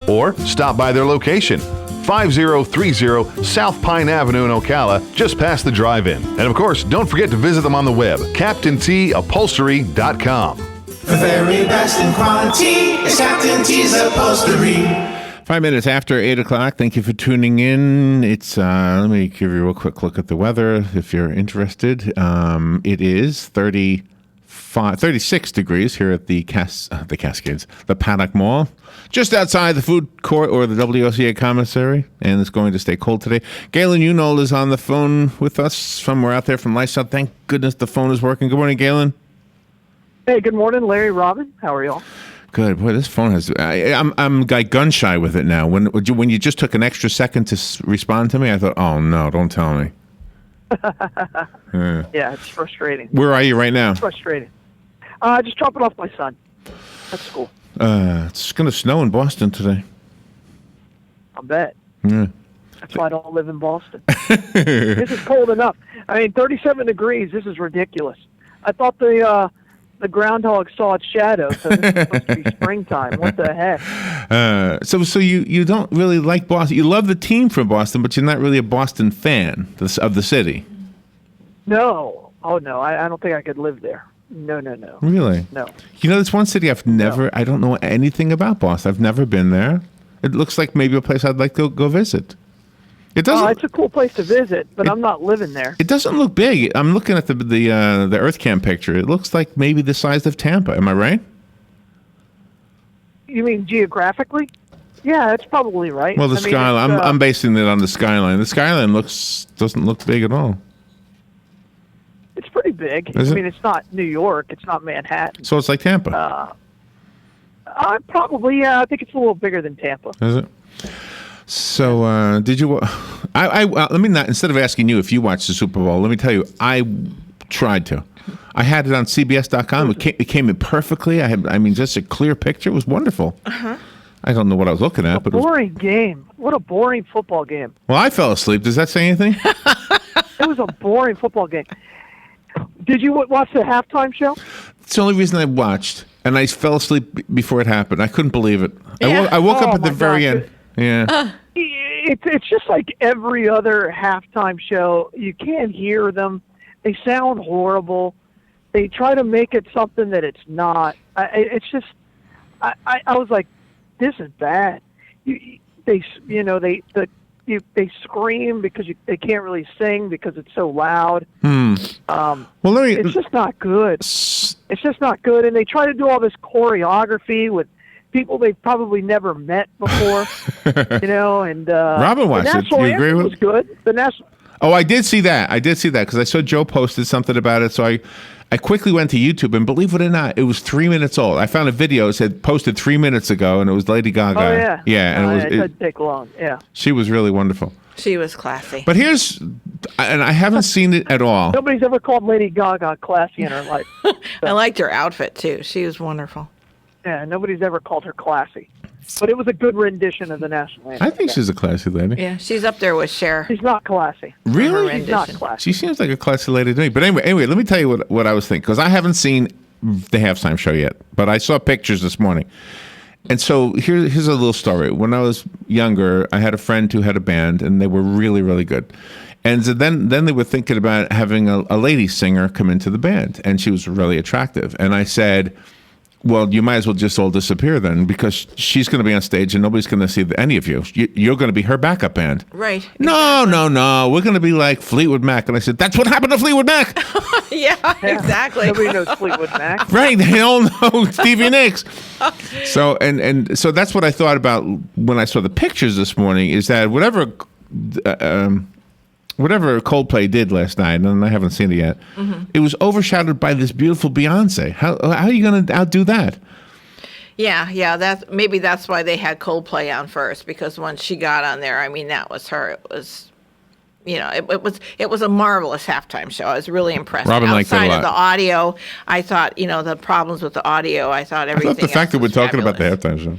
Or stop by their location, 5030 South Pine Avenue in Ocala, just past the drive-in. And of course, don't forget to visit them on the web, CaptainTUpholstery.com. The very best in quality is Captain T's Upholstery. 5 minutes after 8 o'clock. Thank you for tuning in. It's let me give you a real quick look at the weather if you're interested. It is 36 degrees here at the Cascades, the Paddock Mall, just outside the food court or the WOCA commissary, and it's going to stay cold today. Galen Unold is on the phone with us somewhere out there from LifeSouth. Thank goodness the phone is working. Good morning, Galen. Hey, good morning, Larry, Robin. How are y'all? Good. Boy, this phone has. I'm like gun shy with it now. When you just took an extra second to respond to me, I thought, oh no, don't tell me. Yeah, it's frustrating. Where are you right now? It's frustrating. Just dropping off my son at school. It's going to snow in Boston today. I bet. Yeah. That's why I don't live in Boston. This is cold enough. I mean, 37 degrees. This is ridiculous. I thought the groundhog saw its shadow, so this is supposed to be springtime. What the heck? So you don't really like Boston. You love the team from Boston, but you're not really a Boston fan of the city. No. Oh, no. I don't think I could live there. No. Really? No. You know, there's one city I don't know anything about Boston. I've never been there. It looks like maybe a place I'd like to go visit. It doesn't. It's a cool place to visit, but I'm not living there. It doesn't look big. I'm looking at the Earth Cam picture. It looks like maybe the size of Tampa. Am I right? You mean geographically? Yeah, that's probably right. Well, skyline. I'm basing it on the skyline. The skyline doesn't look big at all. It's pretty big. Is it? I mean, it's not New York. It's not Manhattan. So it's like Tampa. Probably, yeah. I think it's a little bigger than Tampa. Is it? So, did you? Let me not. Instead of asking you if you watched the Super Bowl, let me tell you, I tried to. I had it on CBS.com. It came in perfectly. I mean, just a clear picture. It was wonderful. Uh-huh. I don't know what I was looking at, but boring game. What a boring football game. Well, I fell asleep. Does that say anything? It was a boring football game. Did you watch the halftime show? It's the only reason I watched, and I fell asleep before it happened. I couldn't believe it. Yeah. I woke up at the very end. Yeah. It's just like every other halftime show. You can't hear them. They sound horrible. They try to make it something that it's not. It's just. I was like, this is bad. They scream because they can't really sing because it's so loud. It's just not good. It's just not good. And they try to do all this choreography with people they've probably never met before. And Robin watched it. Do you agree with it? Was good. The national. Oh, I did see that because I saw Joe posted something about it. So I quickly went to YouTube, and believe it or not, it was 3 minutes old. I found a video. It said posted 3 minutes ago, and it was Lady Gaga. Oh, yeah. Yeah. And it didn't take long. Yeah. She was really wonderful. She was classy. But and I haven't seen it at all. Nobody's ever called Lady Gaga classy in her life. So. I liked her outfit, too. She was wonderful. Yeah, nobody's ever called her classy. But it was a good rendition of the national anthem. I think she's a classy lady. Yeah, she's up there with Cher. She's not classy. Really? She's not classy. She seems like a classy lady to me. But anyway, let me tell you what I was thinking, because I haven't seen the halftime show yet, but I saw pictures this morning. And so here's a little story. When I was younger, I had a friend who had a band, and they were really, really good. And so then they were thinking about having a lady singer come into the band, and she was really attractive. And I said, well, you might as well just all disappear then, because she's going to be on stage and nobody's going to see any of you. You're going to be her backup band. Right. No. We're going to be like Fleetwood Mac. And I said, that's what happened to Fleetwood Mac. Yeah, exactly. Nobody knows Fleetwood Mac. Right. They all know Stevie Nicks. So and so that's what I thought about when I saw the pictures this morning, is that whatever Coldplay did last night, and I haven't seen it yet, it was overshadowed by this beautiful Beyonce. How are you going to outdo that? Yeah. That's why they had Coldplay on first, because once she got on there, I mean, that was her. It was, it was a marvelous halftime show. I was really impressed. Robin liked it a lot. Outside of the audio, I thought, the problems with the audio, I thought everything. I thought the fact that we're talking about the halftime show.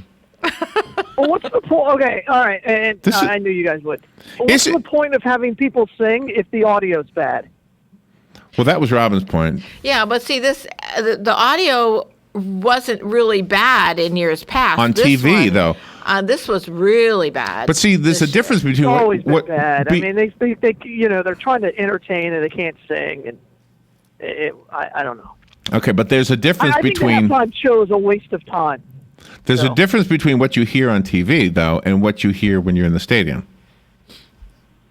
Well, what's the point? Okay, all right, and I knew you guys would. What's the point of having people sing if the audio's bad? Well, that was Robin's point. Yeah, but see, the audio wasn't really bad in years past. On this TV, one, though. This was really bad. But see, there's a difference between It's always been bad. I mean, they they're trying to entertain and they can't sing, and I don't know. Okay, but there's a difference I think between. the halftime show is a waste of time. There's a difference between what you hear on TV, though, and what you hear when you're in the stadium.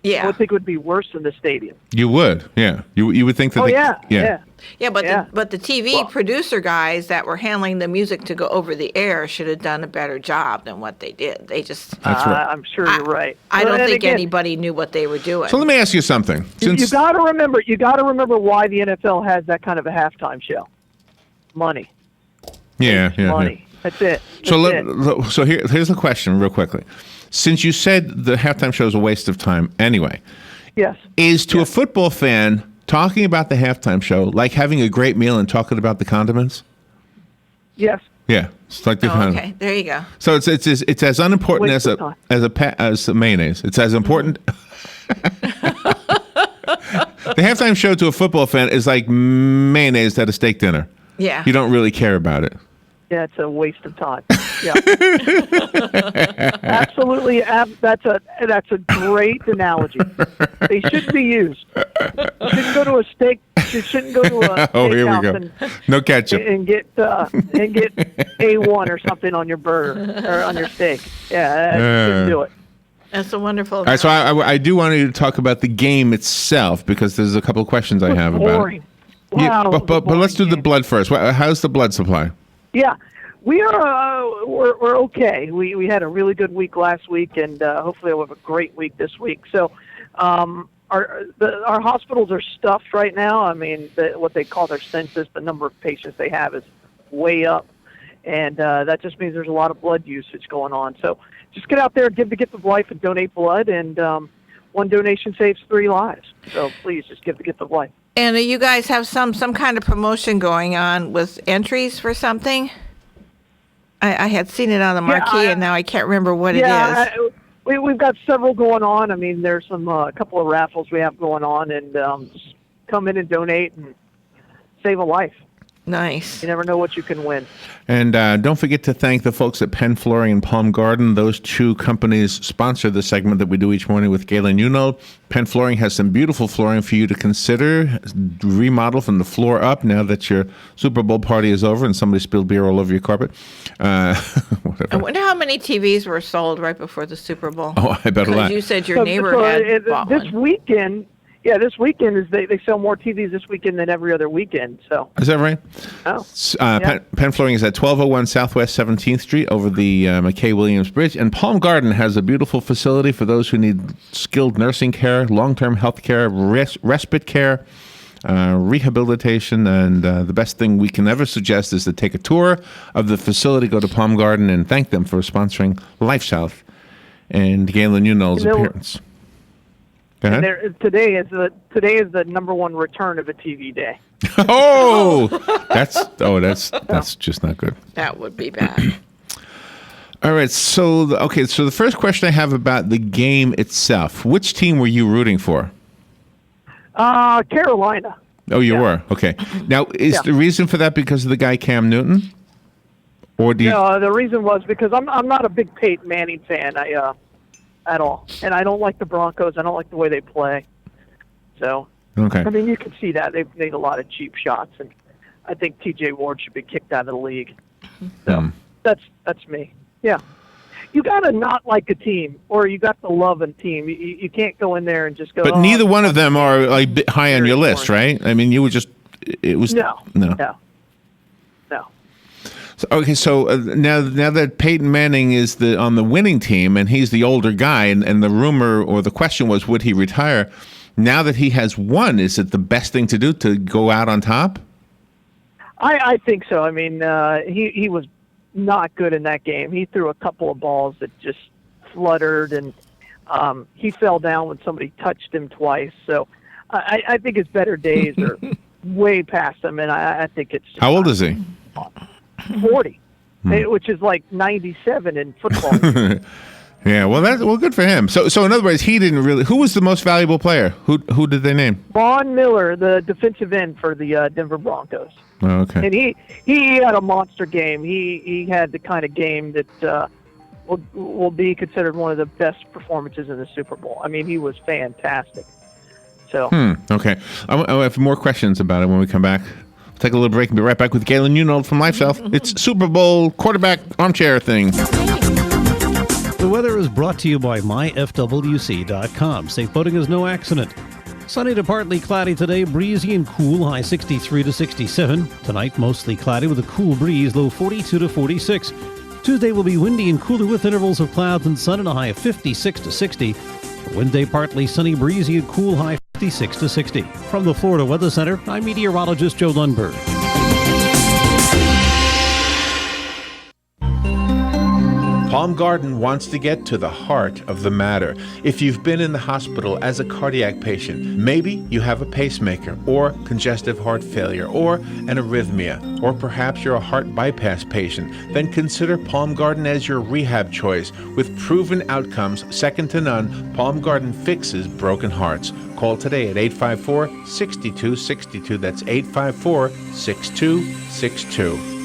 Yeah. I would think it would be worse in the stadium. You would, yeah. You would think that. Yeah, but Yeah. the TV producer guys that were handling the music to go over the air should have done a better job than what they did. They just. That's right. I'm sure you're right. I don't And think again, anybody knew what they were doing. So let me ask you something. You got to remember. You got to remember why the NFL has that kind of a halftime show. Money. yeah. Money. That's it. So here's the question, real quickly. Since you said the halftime show is a waste of time anyway, Yes. is to a football fan talking about the halftime show like having a great meal and talking about the condiments? Yes. Yeah, it's like the okay, there you go. So it's as unimportant Waste as of as the mayonnaise. It's as important. The halftime show to a football fan is like mayonnaise at a steak dinner. Yeah. You don't really care about it. Yeah, it's a waste of time. Yeah. Absolutely. That's a great analogy. They shouldn't be used. You shouldn't go to a steak. You shouldn't go to a Oh, here we steakhouse go. and, No ketchup. and get A1 or something on your burger or on your steak. Yeah, you shouldn't do it. That's a wonderful. All right, so I do want you to talk about the game itself because there's a couple of questions I have about it. Boring. Wow, Yeah, but let's do the blood first. How's the blood supply? Yeah, we are. We're okay. We had a really good week last week, and hopefully we'll have a great week this week. So, our hospitals are stuffed right now. I mean, what they call their census, the number of patients they have, is way up, and that just means there's a lot of blood usage going on. So, just get out there, give the gift of life, and donate blood. And one donation saves 3 lives. So please, just give the gift of life. And you guys have some kind of promotion going on with entries for something? I had seen it on the marquee, and now I can't remember what it is. We've got several going on. I mean, there's a couple of raffles we have going on, and just come in and donate and save a life. Nice. You never know what you can win. And don't forget to thank the folks at Penn Flooring and Palm Garden. Those two companies sponsor the segment that we do each morning with Galen Unold. Penn Flooring has some beautiful flooring for you to consider. Remodel from the floor up now that your Super Bowl party is over and somebody spilled beer all over your carpet. Whatever. I wonder how many TVs were sold right before the Super Bowl. Oh, I bet a lot. You said your neighbor had bought this one. weekend. Yeah, this weekend is they sell more TVs this weekend than every other weekend. So Is that right? oh, Penn Flooring is at 1201 Southwest 17th Street over the McKay Williams Bridge. And Palm Garden has a beautiful facility for those who need skilled nursing care, long-term health care, respite care, rehabilitation. And the best thing we can ever suggest is to take a tour of the facility, go to Palm Garden, and thank them for sponsoring LifeSouth and Galen Unold's appearance. Go ahead. and today is the number one return of a TV day. That's just not good. That would be bad. All right, so the first question I have about the game itself: which team were you rooting for? Carolina. Oh, you were. Okay. Now, is the reason for that because of the guy Cam Newton, or do you? No, the reason was because I'm not a big Peyton Manning fan. At all, and I don't like the Broncos. I don't like the way they play. So, Okay. I mean, you can see that they've made a lot of cheap shots, and I think T.J. Ward should be kicked out of the league. So that's me. Yeah, you got to not like a team, or you got to love a team. You can't go in there and just go. But neither one of them are like high on your list, right? I mean, you were just. It was No. Okay, so now that Peyton Manning is on the winning team and he's the older guy, and the rumor or the question was, would he retire? Now that he has won, is it the best thing to do to go out on top? I think so. I mean, he was not good in that game. He threw a couple of balls that just fluttered, and he fell down when somebody touched him twice. So I think his better days are way past him, and I think it's just How old is he? 40, which is like 97 in football. Yeah, well, good for him. So in other words, he didn't really. Who was the most valuable player? Who did they name? Von Miller, the defensive end for the Denver Broncos. Oh, okay. And he had a monster game. He had the kind of game that will be considered one of the best performances in the Super Bowl. I mean, he was fantastic. So Okay. I have more questions about it when we come back. Take a little break and be right back with Galen Unold from LifeSouth. It's Super Bowl quarterback armchair thing. The weather is brought to you by myfwc.com. Safe boating is no accident. Sunny to partly cloudy today, breezy and cool, high 63 to 67. Tonight, mostly cloudy with a cool breeze, low 42 to 46. Tuesday will be windy and cooler with intervals of clouds and sun and a high of 56 to 60. Wednesday, partly sunny, breezy and cool, high 56 to 60. From the Florida Weather Center, I'm meteorologist Joe Lundberg. Palm Garden wants to get to the heart of the matter. If you've been in the hospital as a cardiac patient, maybe you have a pacemaker or congestive heart failure or an arrhythmia, or perhaps you're a heart bypass patient, then consider Palm Garden as your rehab choice. With proven outcomes second to none, Palm Garden fixes broken hearts. Call today at 854-6262. That's 854-6262.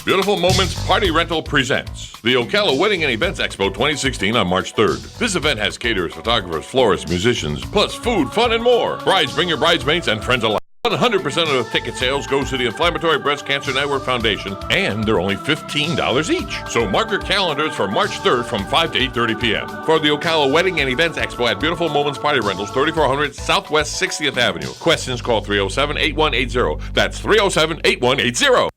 Beautiful Moments Party Rental presents the Ocala Wedding and Events Expo 2016 on March 3rd. This event has caterers, photographers, florists, musicians, plus food, fun, and more. Brides, bring your bridesmaids and friends alike. 100% of the ticket sales goes to the Inflammatory Breast Cancer Network Foundation, and they're only $15 each. So mark your calendars for March 3rd from 5 to 8:30 p.m. for the Ocala Wedding and Events Expo at Beautiful Moments Party Rentals, 3400 Southwest 60th Avenue. Questions, call 307-8180. That's 307-8180.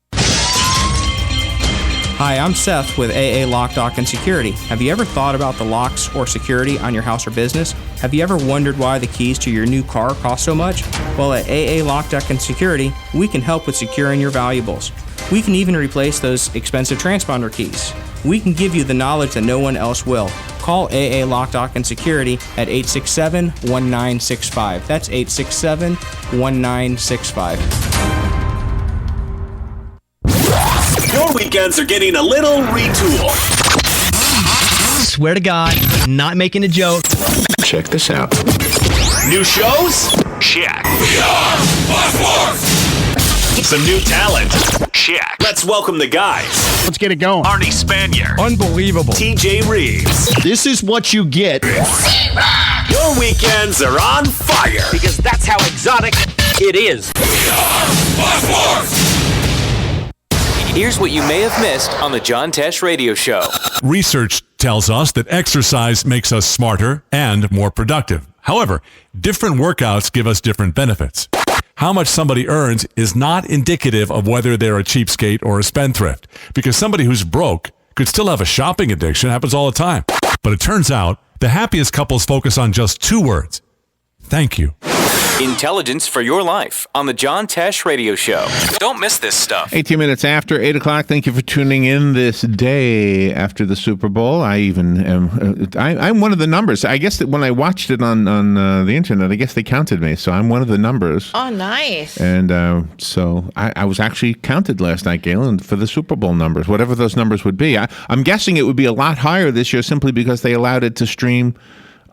Hi, I'm Seth with AA Lock, Dock, and Security. Have you ever thought about the locks or security on your house or business? Have you ever wondered why the keys to your new car cost so much? Well, at AA Lock, Dock, and Security, we can help with securing your valuables. We can even replace those expensive transponder keys. We can give you the knowledge that no one else will. Call AA Lock, Dock, and Security at 867-1965. That's 867-1965. Your weekends are getting a little retooled. Swear to God, not making a joke. Check this out. New shows? Check. Some new talent? Check. Let's welcome the guys. Let's get it going. Arnie Spanier. Unbelievable. TJ Reeves. This is what you get. Your weekends are on fire. Because that's how exotic it is. Here's what you may have missed on the John Tesh Radio Show. Research tells us that exercise makes us smarter and more productive. However, different workouts give us different benefits. How much somebody earns is not indicative of whether they're a cheapskate or a spendthrift, because somebody who's broke could still have a shopping addiction. It happens all the time. But it turns out the happiest couples focus on just 2 words. Thank you. Intelligence for your life on the John Tesh Radio Show. Don't miss this stuff. 18 minutes after 8 o'clock. Thank you for tuning in this day after the Super Bowl. I even am, I'm one of the numbers. I guess that when I watched it on the internet, I guess they counted me. So I'm one of the numbers. Oh, nice. And so I was actually counted last night, Galen, for the Super Bowl numbers, whatever those numbers would be. I'm guessing it would be a lot higher this year simply because they allowed it to stream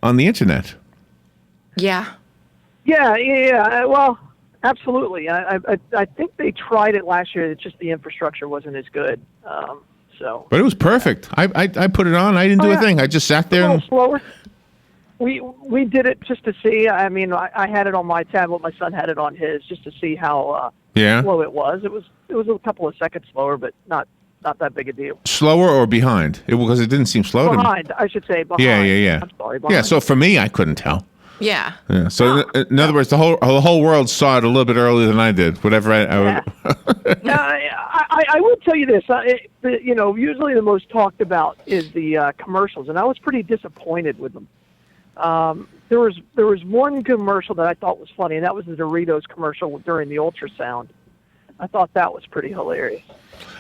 on the internet. Yeah. Yeah. Well, absolutely. I think they tried it last year. It's just the infrastructure wasn't as good. But it was perfect. I put it on. I didn't do a thing. I just sat there. A little slower. We did it just to see. I mean, I had it on my tablet. My son had it on his, just to see how slow it was. It was a couple of seconds slower, but not that big a deal. Slower or behind? Because it didn't seem slow to me. Behind, I should say. Behind. Yeah. I'm sorry. Behind. Yeah. So for me, I couldn't tell. Yeah. So in other words, the whole world saw it a little bit earlier than I did. Whatever I will tell you this. Usually the most talked about is the commercials, and I was pretty disappointed with them. There was one commercial that I thought was funny, and that was the Doritos commercial during the ultrasound. I thought that was pretty hilarious.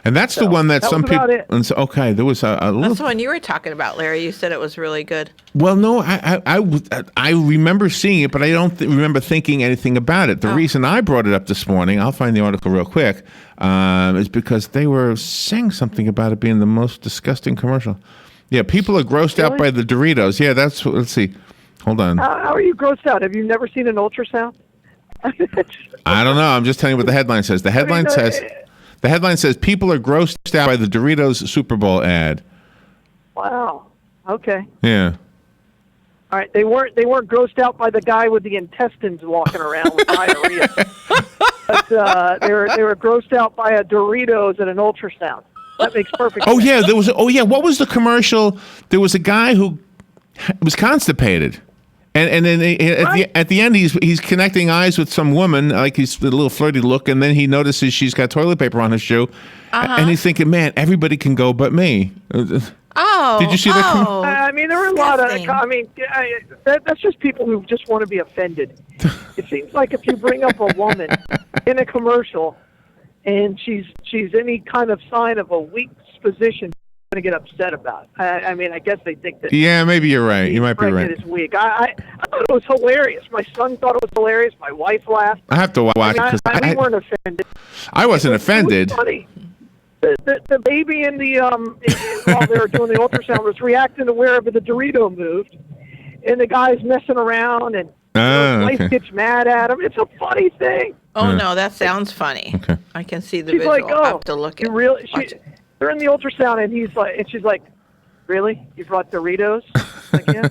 And that's the one that some people. And so, okay, there was a little. That's the one you were talking about, Larry. You said it was really good. Well, no, I remember seeing it, but I don't remember thinking anything about it. The reason I brought it up this morning, I'll find the article real quick, is because they were saying something about it being the most disgusting commercial. Yeah, people are grossed out by the Doritos. Yeah, that's. Let's see. Hold on. How are you grossed out? Have you never seen an ultrasound? I don't know. I'm just telling you what the headline says. The headline says. The headline says people are grossed out by the Doritos Super Bowl ad. Wow. Okay. Yeah. All right. They weren't grossed out by the guy with the intestines walking around with diarrhea. But they were grossed out by a Doritos and an ultrasound. That makes perfect sense. Yeah, what was the commercial? There was a guy who was constipated. And then at the end, he's connecting eyes with some woman, like he's a little flirty look, and then he notices she's got toilet paper on his shoe, and he's thinking, "Man, everybody can go but me." Oh, did you see that? I mean, there were a lot of. I mean, that's just people who just want to be offended. It seems like if you bring up a woman in a commercial, and she's any kind of sign of a weak position, to get upset about. I mean, I guess they think that. Yeah, maybe you're right. You might be right. Is weak. I thought it was hilarious. My son thought it was hilarious. My wife laughed. I have to watch because we weren't offended. I wasn't offended. It was funny. The baby in the while they were doing the ultrasound was reacting to wherever the Dorito moved, and the guy's messing around, and his wife gets mad at him. It's a funny thing. Oh no, that sounds funny. Okay. I can see the she's visual. Like, oh, I have to look at. They're in the ultrasound, and she's like, "Really? You brought Doritos?" Like, yeah.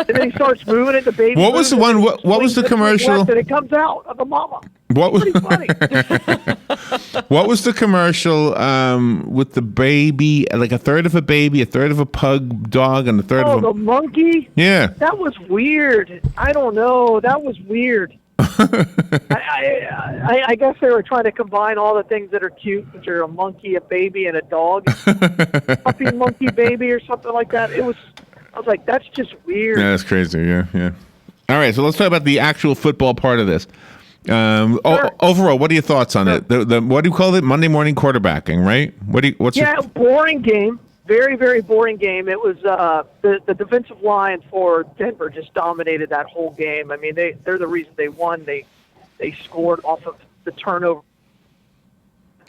And then he starts moving it. The baby. What was the one? What was the commercial? And it comes out of the mama. What was? Pretty funny. What was the commercial with the baby? Like a third of a baby, a third of a pug dog, and a third of a the monkey. Yeah. That was weird. I don't know. That was weird. I guess they were trying to combine all the things that are cute, which are a monkey, a baby, and a dog. Puppy monkey baby or something like that. I was like, that's just weird. Yeah, that's crazy. Yeah. All right, so let's talk about the actual football part of this. Sure. Overall, what are your thoughts on it? The what do you call it? Monday morning quarterbacking, right? Boring game. Very, very boring game. It was the defensive line for Denver just dominated that whole game. I mean, they're the reason they won. They scored off of the turnover.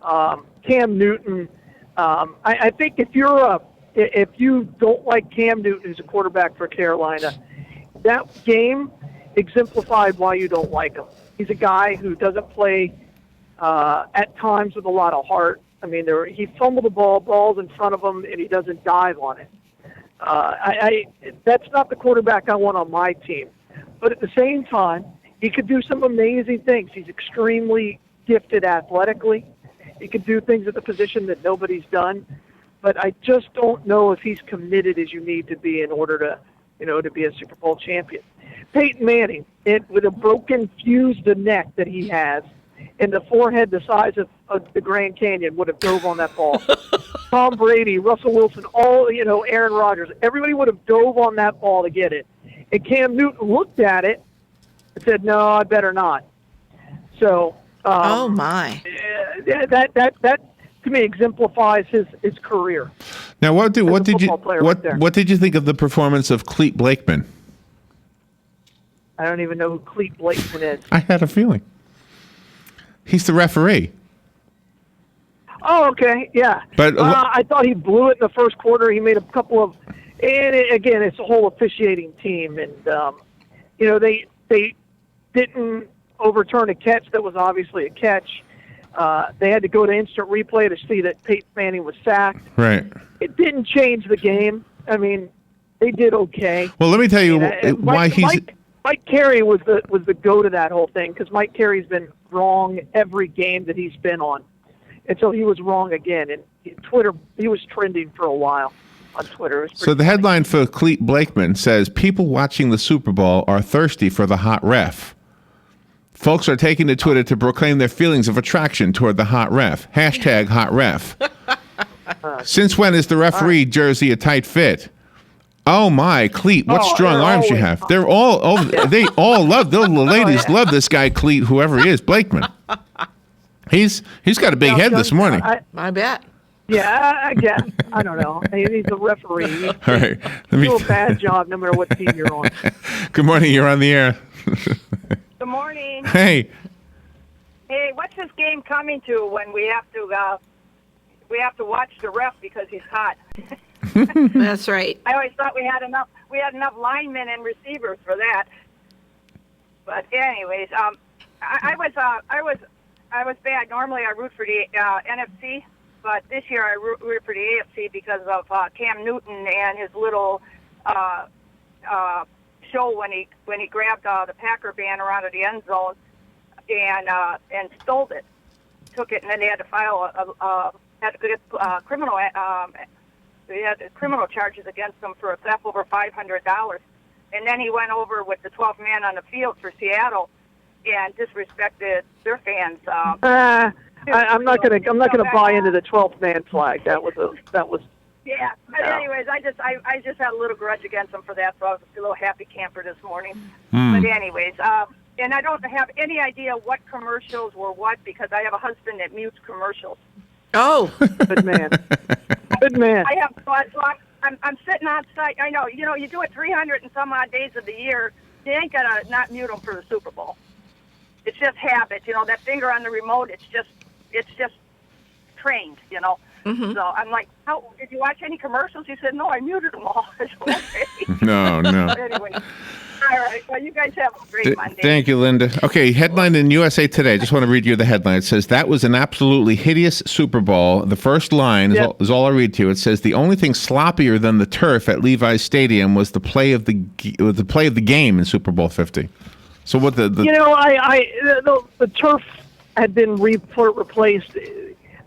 Cam Newton. I think if you don't like Cam Newton as a quarterback for Carolina, that game exemplified why you don't like him. He's a guy who doesn't play at times with a lot of heart. I mean, he fumbled the ball's in front of him, and he doesn't dive on it. That's not the quarterback I want on my team. But at the same time, he could do some amazing things. He's extremely gifted athletically. He could do things at the position that nobody's done. But I just don't know if he's committed as you need to be in order to be a Super Bowl champion. Peyton Manning, with a broken, fused neck that he has, and the forehead the size of the Grand Canyon, would have dove on that ball. Tom Brady, Russell Wilson, Aaron Rodgers, everybody would have dove on that ball to get it. And Cam Newton looked at it and said, "No, I better not." So, oh my, that to me exemplifies his career. Now, what did you think of the performance of Clete Blakeman? I don't even know who Clete Blakeman is. I had a feeling. He's the referee. Oh, okay, yeah. But I thought he blew it in the first quarter. He made a couple of, and again, it's a whole officiating team, and they didn't overturn a catch that was obviously a catch. They had to go to instant replay to see that Peyton Manning was sacked. Right. It didn't change the game. I mean, they did okay. Well, let me tell you why Mike Carey was the go to that whole thing, because Mike Carey's been wrong every game that he's been on, and so he was wrong again. And Twitter, he was trending for a while on Twitter. So the headline for Clete Blakeman says, "People watching the Super Bowl are thirsty for the hot ref. Folks are taking to Twitter to proclaim their feelings of attraction toward the hot ref. Hashtag hot ref. Since when is the referee jersey a tight fit? Oh my, Clete, what strong arms you have." The ladies love this guy, Clete, whoever he is, Blakeman. He's got a big head this morning. I bet. Yeah, again, I don't know. He's a referee. All right. Do a bad job no matter what team you're on. Good morning, you're on the air. Good morning. Hey. Hey, what's this game coming to when we have to watch the ref because he's hot? That's right. I always thought we had enough linemen and receivers for that. But anyways, I was I was bad. Normally I root for the NFC, but this year I root for the AFC because of Cam Newton and his little show when he grabbed the Packer banner out of the end zone and stole it, took it, and then they had to file criminal. They had criminal charges against him for a theft over $500, and then he went over with the 12th man on the field for Seattle and disrespected their fans. I'm not gonna buy into the 12th man flag. That was. Yeah, but anyways, I just had a little grudge against him for that, so I was a little happy camper this morning. But anyways, and I don't have any idea what commercials were what because I have a husband that mutes commercials. Oh, good man. Good man. I have so I'm sitting on site. I know, you do it 300 and some odd days of the year. You ain't gonna not mute them for the Super Bowl. It's just habit, that finger on the remote. It's just trained, Mm-hmm. So I'm like, "How did you watch any commercials?" He said, "No, I muted them all." I said, "Okay." No. But anyway, all right. Well, you guys have a great Monday. Thank you, Linda. Okay, headline in USA Today. I just want to read you the headline. It says, that was an absolutely hideous Super Bowl. The first line is all I read to you. It says, the only thing sloppier than the turf at Levi's Stadium was the play of the game in Super Bowl 50. So what the turf had been replaced.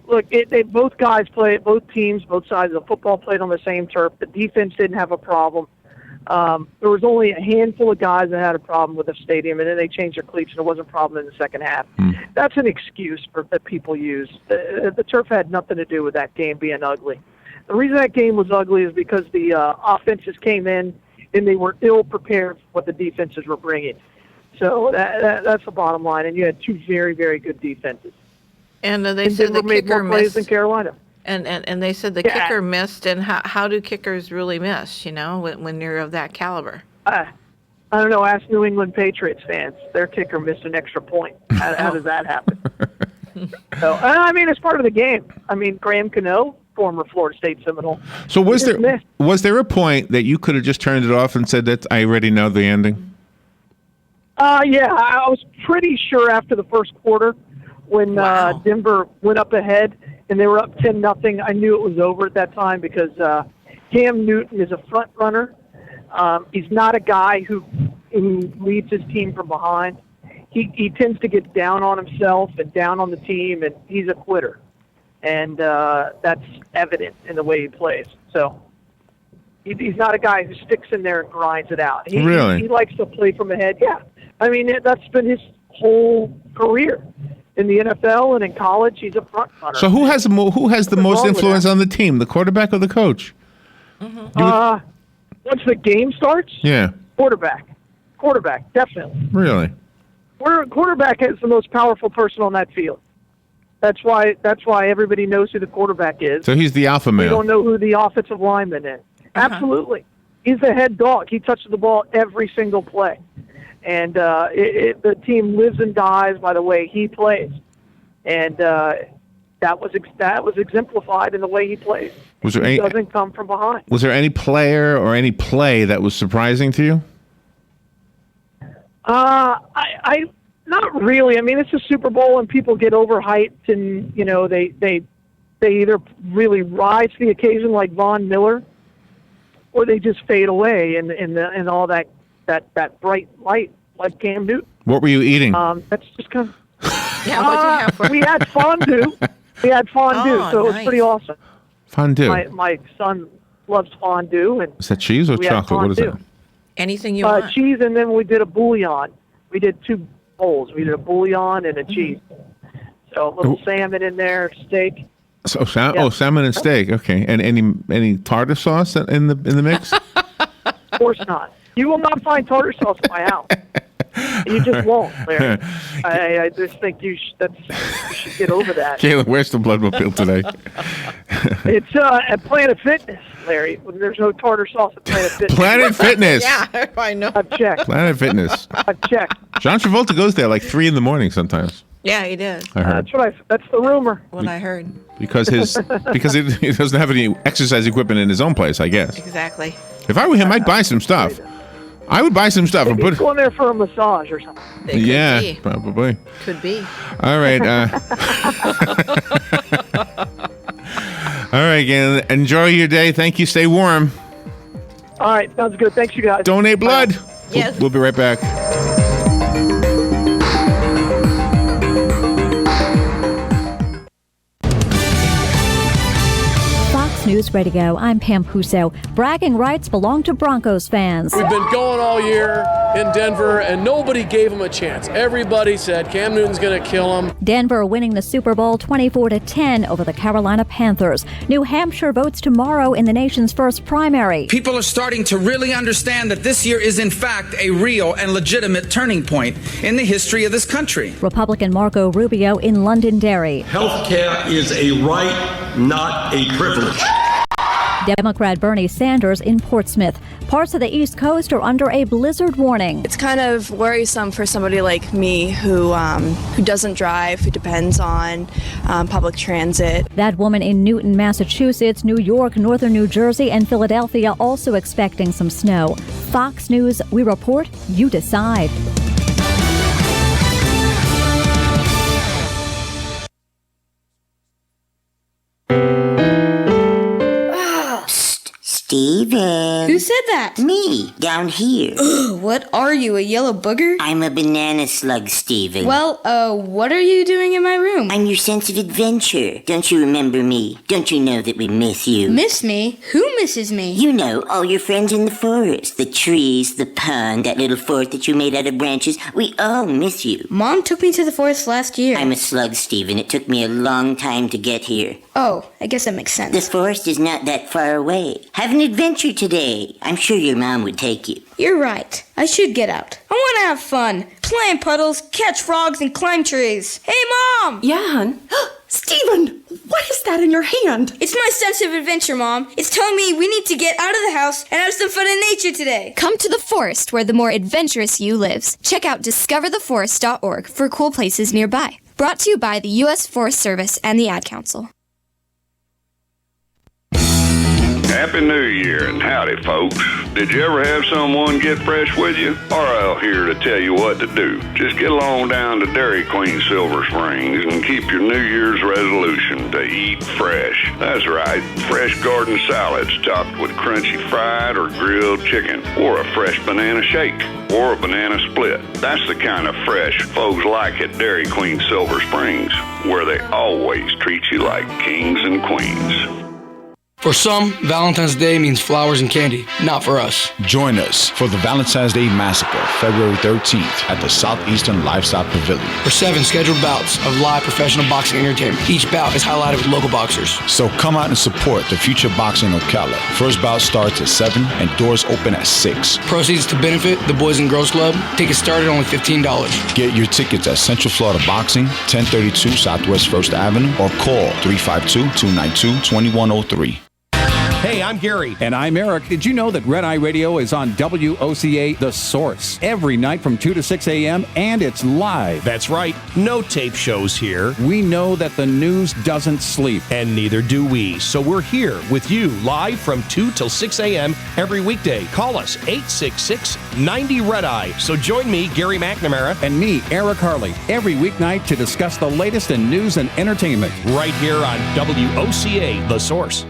Look, both guys played, both teams, both sides of the football played on the same turf. The defense didn't have a problem. There was only a handful of guys that had a problem with the stadium, and then they changed their cleats, and it wasn't a problem in the second half. That's an excuse that people use. The turf had nothing to do with that game being ugly. The reason that game was ugly is because the offenses came in, and they were ill prepared for what the defenses were bringing. So that's the bottom line, and you had two very, very good defenses. And they said the kicker missed missed. in Carolina. And they said the kicker missed. And how do kickers really miss? When you're of that caliber. I don't know. Ask New England Patriots fans. Their kicker missed an extra point. How does that happen? So it's part of the game. Graham Cano, former Florida State Seminole. So was there a point that you could have just turned it off and said that I already know the ending? Yeah, I was pretty sure after the first quarter. When Denver went up ahead and they were up 10-0, I knew it was over at that time because Cam Newton is a front runner. He's not a guy who leads his team from behind. He tends to get down on himself and down on the team, and he's a quitter. And that's evident in the way he plays. So he's not a guy who sticks in there and grinds it out. Really? He likes to play from ahead. Yeah. That's been his whole career. In the NFL and in college, he's a front runner. So who has the most influence on the team, the quarterback or the coach? Once the game starts, quarterback, definitely. Really? Quarterback is the most powerful person on that field. That's why everybody knows who the quarterback is. So he's the alpha male. They don't know who the offensive lineman is. Absolutely, he's the head dog. He touches the ball every single play. And the team lives and dies by the way he plays, and that was exemplified in the way he plays. He doesn't come from behind. Was there any player or any play that was surprising to you? I not really. It's a Super Bowl, and people get overhyped, and they either really rise to the occasion like Von Miller, or they just fade away in all that bright light like Cam Newton. What were you eating? That's just kind of. What'd you have for? We had fondue. So it was pretty awesome. Fondue. My son loves fondue, and is that cheese or chocolate? What is that? Anything you want. Cheese, and then we did a bouillon. We did two bowls. We did a bouillon and a cheese. So a little salmon in there, steak. So salmon and steak. Okay, and any tartar sauce in the mix? Of course not. You will not find tartar sauce in my house. You just won't, Larry. I just think you should get over that. Galen, where's the Bloodmobile today? It's at Planet Fitness, Larry. There's no tartar sauce at Planet Fitness. Planet Fitness. Yeah, I know. I've checked. Planet Fitness. I've checked. John Travolta goes there like 3 a.m. sometimes. Yeah, he did. I heard. That's the rumor. What I heard. Because he doesn't have any exercise equipment in his own place, I guess. Exactly. If I were him, I'd buy some stuff. I would buy some stuff and put. Go in there for a massage or something. Yeah, probably. Could be. All right. All right, Galen. Enjoy your day. Thank you. Stay warm. All right, sounds good. Thanks, you guys. Donate blood. Yes. We'll be right back. Fox News Radio, I'm Pam Puso. Bragging rights belong to Broncos fans. We've been going all year in Denver, and nobody gave him a chance. Everybody said Cam Newton's going to kill him. Denver winning the Super Bowl 24-10 over the Carolina Panthers. New Hampshire votes tomorrow in the nation's first primary. People are starting to really understand that this year is in fact a real and legitimate turning point in the history of this country. Republican Marco Rubio in Londonderry. Healthcare is a right, not a privilege. Democrat Bernie Sanders in Portsmouth. Parts of the East Coast are under a blizzard warning. It's kind of worrisome for somebody like me who doesn't drive, who depends on public transit. That woman in Newton, Massachusetts, New York, northern New Jersey, and Philadelphia also expecting some snow. Fox News, we report, you decide. Steven. Who said that? Me, down here. What are you, a yellow booger? I'm a banana slug, Steven. Well, what are you doing in my room? I'm your sense of adventure. Don't you remember me? Don't you know that we miss you? Miss me? Who misses me? You know, all your friends in the forest. The trees, the pond, that little fort that you made out of branches. We all miss you. Mom took me to the forest last year. I'm a slug, Steven. It took me a long time to get here. Oh, I guess that makes sense. The forest is not that far away. Have an adventure today. I'm sure your mom would take you. You're right. I should get out. I want to have fun. Play in puddles, catch frogs, and climb trees. Hey, Mom! Yeah, hon? Steven, what is that in your hand? It's my sense of adventure, Mom. It's telling me we need to get out of the house and have some fun in nature today. Come to the forest where the more adventurous you lives. Check out discovertheforest.org for cool places nearby. Brought to you by the U.S. Forest Service and the Ad Council. Happy New Year and howdy, folks. Did you ever have someone get fresh with you? RL here to tell you what to do. Just get along down to Dairy Queen Silver Springs and keep your New Year's resolution to eat fresh. That's right, fresh garden salads topped with crunchy fried or grilled chicken, or a fresh banana shake, or a banana split. That's the kind of fresh folks like at Dairy Queen Silver Springs, where they always treat you like kings and queens. For some, Valentine's Day means flowers and candy. Not for us. Join us for the Valentine's Day Massacre, February 13th at the Southeastern LifeSouth Pavilion. For 7 scheduled bouts of live professional boxing entertainment. Each bout is highlighted with local boxers. So come out and support the future boxing Ocala. First bout starts at 7 and doors open at 6. Proceeds to benefit the Boys and Girls Club. Tickets start at only $15. Get your tickets at Central Florida Boxing, 1032 Southwest 1st Avenue, or call 352-292-2103. Hey, I'm Gary. And I'm Eric. Did you know that Red Eye Radio is on WOCA The Source every night from 2 to 6 a.m. and it's live? That's right. No tape shows here. We know that the news doesn't sleep. And neither do we. So we're here with you live from 2 till 6 a.m. every weekday. Call us 866-90-RED-EYE. So join me, Gary McNamara. And me, Eric Harley, every weeknight to discuss the latest in news and entertainment. Right here on WOCA The Source.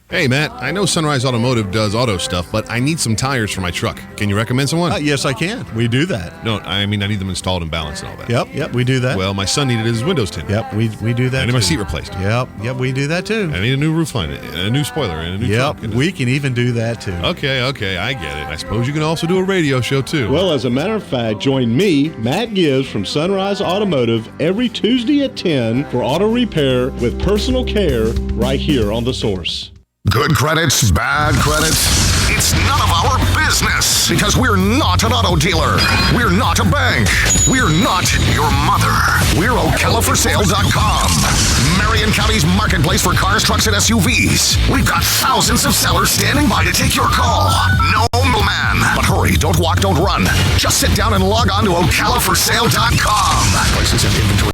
Hey, Matt, I know Sunrise Automotive does auto stuff, but I need some tires for my truck. Can you recommend someone? Yes, I can. We do that. No, I mean, I need them installed and balanced and all that. Yep, we do that. Well, my son needed his windows tinted. Yep, we do that. I need my seat replaced. Yep, we do that too. I need a new roof line, a new spoiler, and a new trunk. We can even do that too. Okay, I get it. I suppose you can also do a radio show too. Well, as a matter of fact, join me, Matt Gibbs from Sunrise Automotive, every Tuesday at 10 for auto repair with personal care right here on The Source. Good credits, bad credits. It's none of our business because we're not an auto dealer. We're not a bank. We're not your mother. We're OcalaForSale.com. Marion County's marketplace for cars, trucks, and SUVs. We've got thousands of sellers standing by to take your call. No middleman. But hurry, don't walk, don't run. Just sit down and log on to OcalaForSale.com. Prices and inventory